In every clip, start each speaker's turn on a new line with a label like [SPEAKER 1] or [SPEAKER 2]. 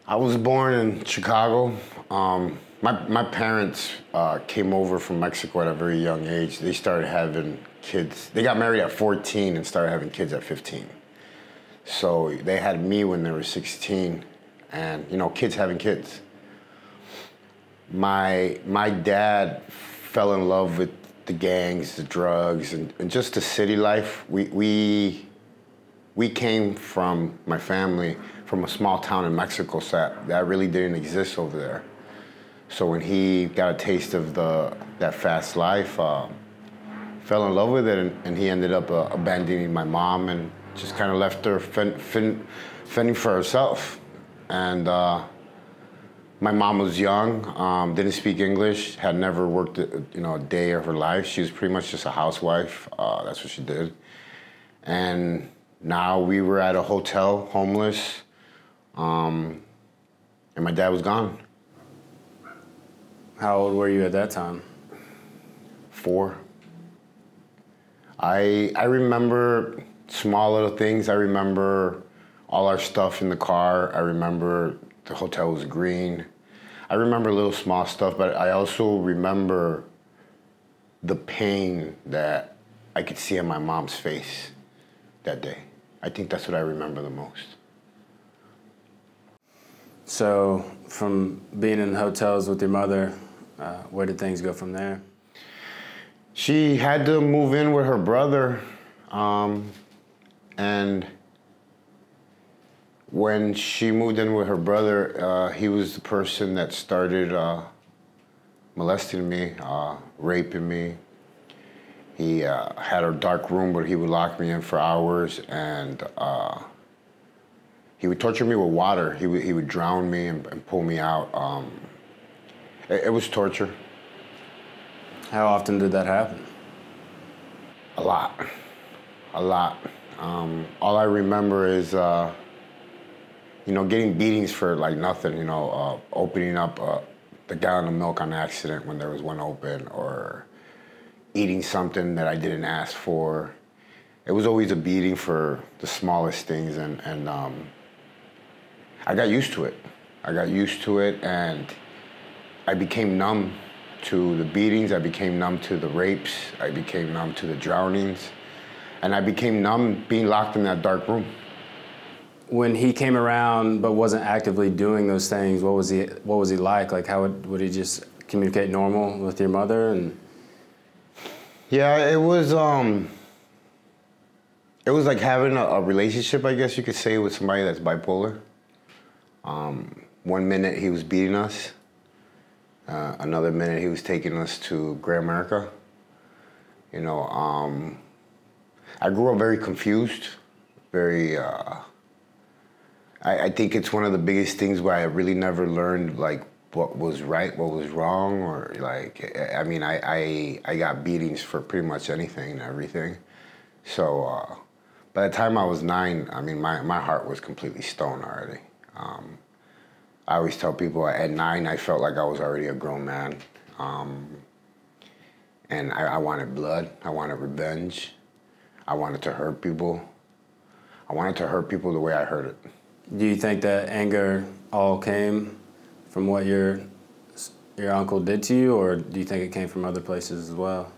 [SPEAKER 1] I was born in Chicago. My parents came over from Mexico at a very young age. They started having kids. They got married at 14 and started having kids at 15. So they had me when they were 16, and you know, kids having kids. My dad fell in love with the gangs, the drugs, and just the city life. We came from, my family, from a small town in Mexico, so that really didn't exist over there. So when he got a taste of that fast life, fell in love with it, and he ended up abandoning my mom and just kind of left her fending for herself. And my mom was young, didn't speak English, had never worked a day of her life. She was pretty much just a housewife. That's what she did. And now we were at a hotel, homeless, and my dad was gone.
[SPEAKER 2] How old were you at that time?
[SPEAKER 1] 4. I remember small little things. I remember all our stuff in the car. I remember the hotel was green. I remember little small stuff, but I also remember the pain that I could see on my mom's face that day. I think that's what I remember the most.
[SPEAKER 2] So from being in hotels with your mother, where did things go from there?
[SPEAKER 1] She had to move in with her brother, and when she moved in with her brother, he was the person that started molesting me, raping me. He had a dark room where he would lock me in for hours, and he would torture me with water. He would drown me and pull me out. It was torture.
[SPEAKER 2] How often did that happen?
[SPEAKER 1] A lot. All I remember is, getting beatings for like nothing. Opening up the gallon of milk on accident when there was one open, or eating something that I didn't ask for. It was always a beating for the smallest things, and I got used to it. And I became numb to the beatings. I became numb to the rapes. I became numb to the drownings, and I became numb being locked in that dark room.
[SPEAKER 2] When he came around but wasn't actively doing those things, what was he like? Like, how would he just communicate normal with your mother? And
[SPEAKER 1] yeah, it was like having a relationship, I guess you could say, with somebody that's bipolar. 1 minute he was beating us, another minute he was taking us to Great America. I grew up very confused, very. I think it's one of the biggest things where I really never learned like what was right, what was wrong, or like, I got beatings for pretty much anything and everything. So by the time I was 9, my heart was completely stone already. I always tell people at 9 I felt like I was already a grown man. And I wanted blood, I wanted revenge, I wanted to hurt people. I wanted to hurt people the way I hurt it.
[SPEAKER 2] do you think that anger all came from what your uncle did to you, or do you think it came from other places as well?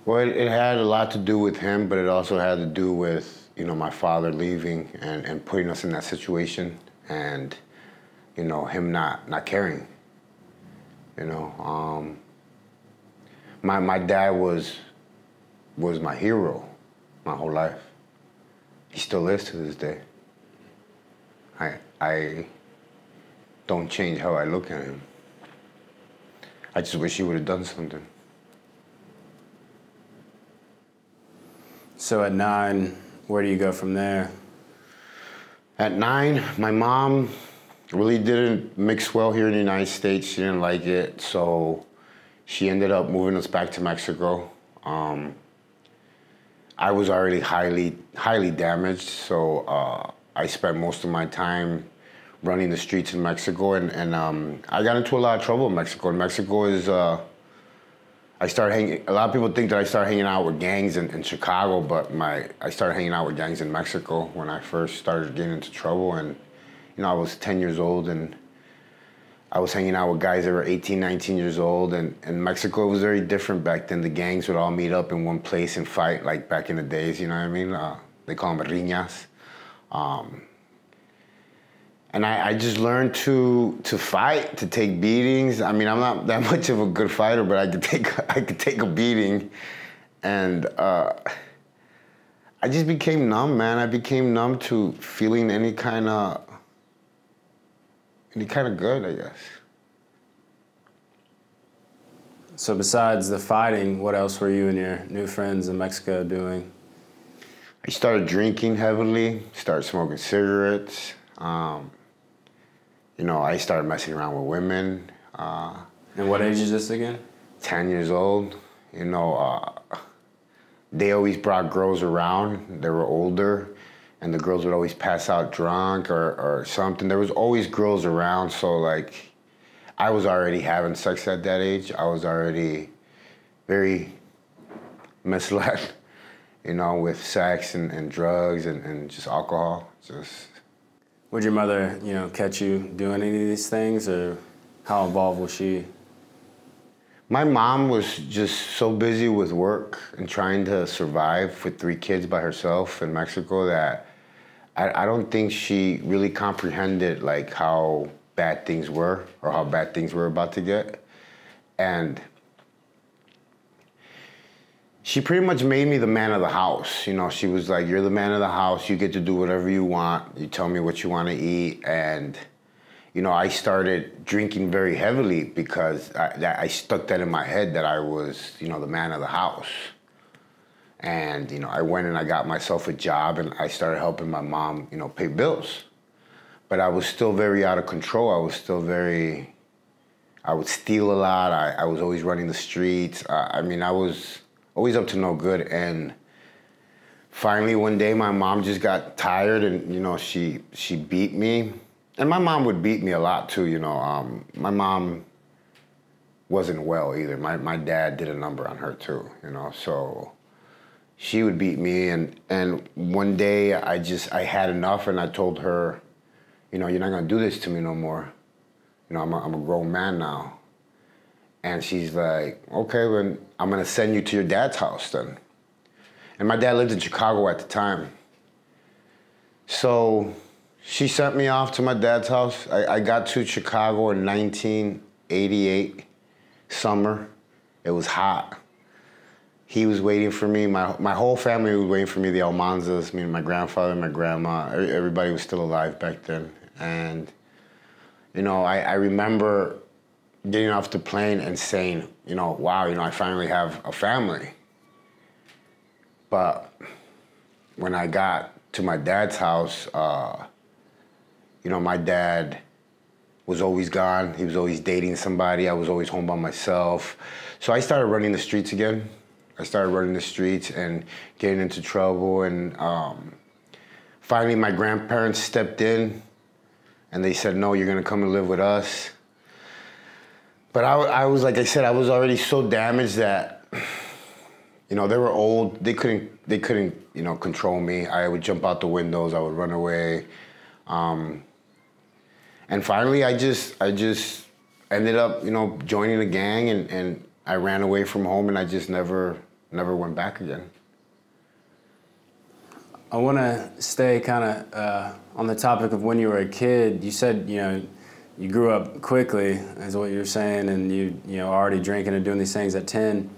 [SPEAKER 1] Well, it had a lot to do with him, but it also had to do with, my father leaving and putting us in that situation, and, him not caring. My dad was my hero my whole life. He still is to this day. I don't change how I look at him. I just wish he would have done something.
[SPEAKER 2] So at 9, where do you go from there?
[SPEAKER 1] At 9, my mom really didn't mix well here in the United States. She didn't like it, so she ended up moving us back to Mexico. I was already highly damaged, so I spent most of my time running the streets in Mexico, and I got into a lot of trouble in Mexico. And Mexico is, a lot of people think that I started hanging out with gangs in Chicago, but I started hanging out with gangs in Mexico when I first started getting into trouble. And, I was 10 years old, and I was hanging out with guys that were 18, 19 years old, and in Mexico it was very different back then. The gangs would all meet up in one place and fight like back in the days, you know what I mean? They call them riñas. And I just learned to fight, to take beatings. I mean, I'm not that much of a good fighter, but I could take a beating. And I just became numb, man. I became numb to feeling any kind of good, I guess.
[SPEAKER 2] So besides the fighting, what else were you and your new friends in Mexico doing?
[SPEAKER 1] I started drinking heavily, started smoking cigarettes. You know, I started messing around with women.
[SPEAKER 2] And what age is this again?
[SPEAKER 1] 10 years old. You know, they always brought girls around. They were older, and the girls would always pass out drunk or something. There was always girls around, so like, I was already having sex at that age. I was already very misled, you know, with sex and drugs and just alcohol.
[SPEAKER 2] Would your mother, you know, catch you doing any of these things, or how involved was she?
[SPEAKER 1] My mom was just so busy with work and trying to survive with 3 kids by herself in Mexico that I don't think she really comprehended like how bad things were or how bad things were about to get. And she pretty much made me the man of the house. You know, she was like, you're the man of the house. You get to do whatever you want. You tell me what you want to eat. And, you know, I started drinking very heavily because I stuck that in my head that I was, you know, the man of the house. And, you know, I went and I got myself a job and I started helping my mom, you know, pay bills. But I was still very out of control. I was still I would steal a lot. I was always running the streets. I mean, I was always up to no good. And finally one day my mom just got tired and, you know, she beat me. And my mom would beat me a lot too, you know. My mom wasn't well either. My dad did a number on her too, you know. So she would beat me and one day I had enough and I told her, you know, you're not gonna do this to me no more. You know, I'm a grown man now. And she's like, okay, then I'm gonna send you to your dad's house then. And my dad lived in Chicago at the time. So she sent me off to my dad's house. I got to Chicago in 1988, summer. It was hot. He was waiting for me. My whole family was waiting for me, the Almanzas, me and my grandfather and my grandma. Everybody was still alive back then. And, you know, I remember getting off the plane and saying, you know, wow, you know, I finally have a family. But when I got to my dad's house, you know, my dad was always gone. He was always dating somebody. I was always home by myself. So I started running the streets again. I started running the streets and getting into trouble. And finally, my grandparents stepped in and they said, no, you're gonna come and live with us. But I was, like I said, I was already so damaged that, you know, they were old. They couldn't, you know, control me. I would jump out the windows. I would run away. And finally, I just ended up, you know, joining a gang and I ran away from home and I just never went back again.
[SPEAKER 2] I want to stay kind of on the topic of when you were a kid. You said, you know, you grew up quickly, is what you were saying, and you know, already drinking and doing these things at 10.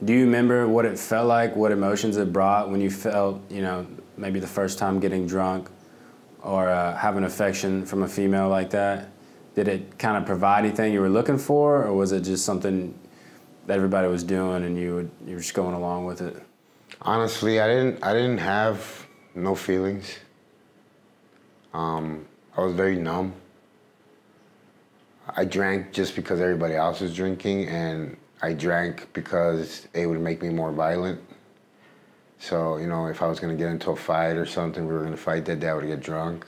[SPEAKER 2] Do you remember what it felt like, what emotions it brought when you felt, you know, maybe the first time getting drunk or having affection from a female like that? Did it kind of provide anything you were looking for, or was it just something that everybody was doing and you were just going along with it?
[SPEAKER 1] Honestly, I didn't have no feelings. I was very numb. I drank just because everybody else was drinking, and I drank because it would make me more violent. So, you know, if I was gonna get into a fight or something, we were gonna fight that day, I would get drunk.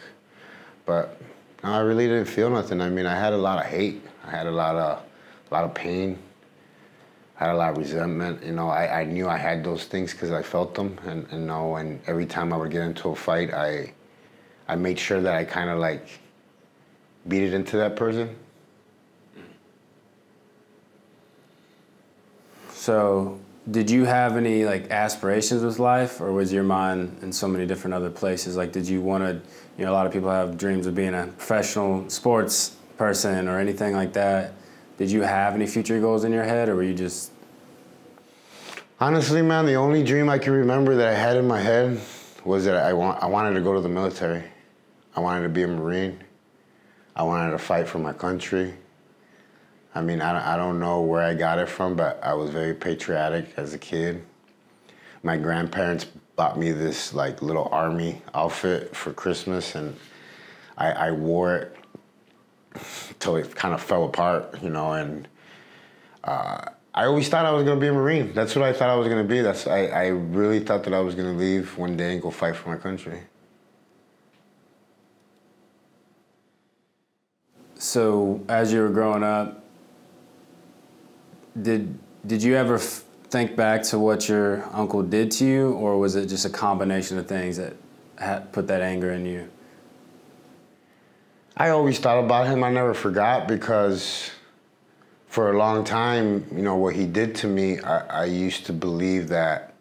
[SPEAKER 1] But no, I really didn't feel nothing. I mean, I had a lot of hate. I had a lot of pain. I had a lot of resentment. You know, I knew I had those things because I felt them, and every time I would get into a fight, I made sure that I kind of like beat it into that person.
[SPEAKER 2] So, did you have any like aspirations with life, or was your mind in so many different other places? Like, did you want to, a lot of people have dreams of being a professional sports person or anything like that. Did you have any future goals in your head, or were you just?
[SPEAKER 1] Honestly, man, the only dream I can remember that I had in my head was that I wanted to go to the military. I wanted to be a Marine. I wanted to fight for my country. I mean, I don't know where I got it from, but I was very patriotic as a kid. My grandparents bought me this like little army outfit for Christmas, and I wore it till it kind of fell apart, and I always thought I was gonna be a Marine. That's what I thought I was gonna be. I really thought that I was gonna leave one day and go fight for my country.
[SPEAKER 2] So as you were growing up, did you ever think back to what your uncle did to you, or was it just a combination of things that put that anger in you?
[SPEAKER 1] I always thought about him. I never forgot, because for a long time, what he did to me, I used to believe that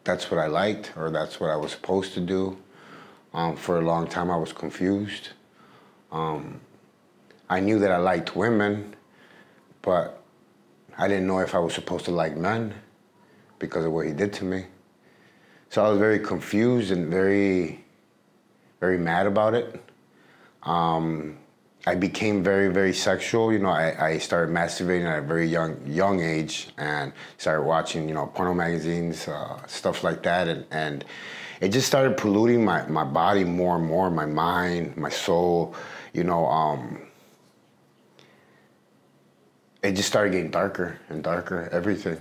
[SPEAKER 1] that's what I liked, or that's what I was supposed to do. For a long time, I was confused. I knew that I liked women, but I didn't know if I was supposed to like men because of what he did to me. So I was very confused and very, very mad about it. I became very, very sexual. I started masturbating at a very young age, and started watching, porno magazines, stuff like that, and it just started polluting my body more and more, my mind, my soul. It just started getting darker and darker. Everything.